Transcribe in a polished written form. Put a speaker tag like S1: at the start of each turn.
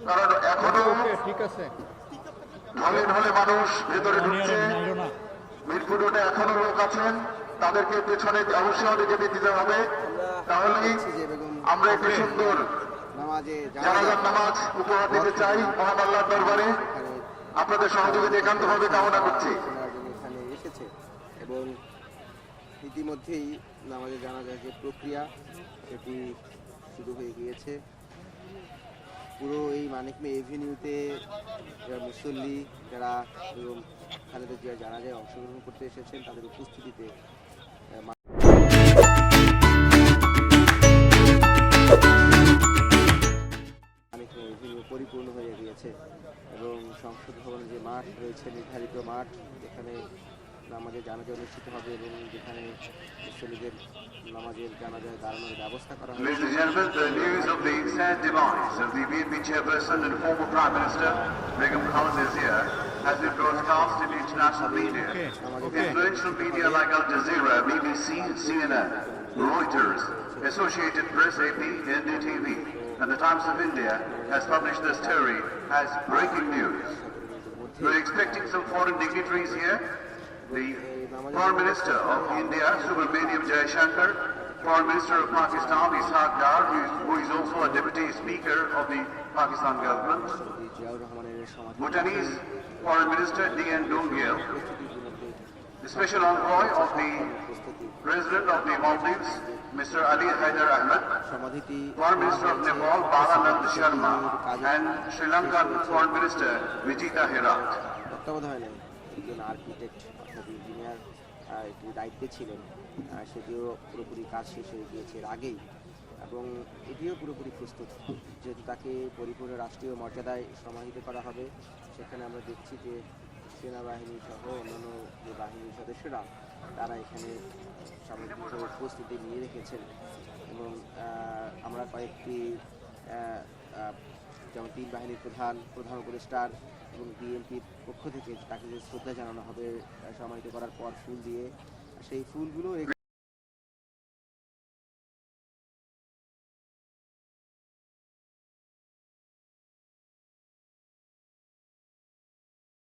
S1: কারণ এখনো
S2: ঠিক আছে
S1: ঢলে ঢলে মানুষ ভেতরে ঢুকছে। মিরপুর রোডে এখনো লোক আছেন, তাদেরকে পেছনে অবশ্যই আমাদেরকে দিতে হবে, তাহলেই আমরা একটি সুন্দর জানাজার নামাজ উপহার দিতে চাই মহান আল্লাহর দরবারে। আপনাদের সহযোগিতা একান্তভাবে কামনা করছি।
S3: এখানে এসেছে এবং ইতিমধ্যেই নামাজে জানাজার যে প্রক্রিয়া সেটি শুরু হয়ে গিয়েছে। পুরো এই মানিকমে এভিনিউতে যারা মুসল্লি যারা এবং খালেদা জিয়া জানাজায় অংশগ্রহণ করতে এসেছেন তাদের উপস্থিতিতে মানিকমে এভিনিউ পরিপূর্ণ হয়ে গিয়েছে এবং সংসদ ভবনের যে মাঠ রয়েছে নির্ধারিত মাঠ যেখানে নামাজের জানাজা অনুষ্ঠিত হবে এবং যেখানে মুসল্লিদের নামাজের জানাজায় দাঁড়ানোর ব্যবস্থা করা হবে।
S1: Ladies and gentlemen, the news of the sad demise of the BNP chairperson and former Prime Minister Begum Khaleda Zia has been broadcast in international media. Influential media like Al Jazeera, BBC, CNN, Reuters, Associated Press, AP, NDTV, and the Times of India has published this story as breaking news. We're expecting some foreign dignitaries here. The Foreign Minister of India, Subramaniam Jaishankar, Foreign Minister of Pakistan, Ishaq Dar, who is also a Deputy Speaker of the Pakistan government, Bhutanese Foreign Minister D.N. Dungyel, the Special Envoy of the President of the Maldives, Mr. Ali Haider Ahmed, Foreign Minister of Nepal, Balanand Sharma, and Sri Lankan Foreign Minister Vijita Herat.
S3: একজন architect অর্থাৎ engineer একটি দায়িত্বে ছিলেন, সেটিও পুরোপুরি কাজ শেষ হয়ে গিয়েছে এর আগেই এবং এটিও পুরোপুরি প্রস্তুত। যেহেতু তাকে পরিপূর্ণ রাষ্ট্রীয় মর্যাদায় সমাহিত করা হবে, সেখানে আমরা দেখছি যে সেনাবাহিনী সহ অন্যান্য যে বাহিনীর সদস্যরা তারা এখানে সামগ্রিকভাবে প্রস্তুতি নিয়ে রেখেছেন এবং আমরা কয়েকটি যেমন তিন বাহিনীর প্রধান উপদেষ্টার এবং বিএনপির পক্ষ থেকে তাকে যে শ্রদ্ধা জানানো হবে সমাহিত করার পর ফুল দিয়ে, সেই ফুলগুলো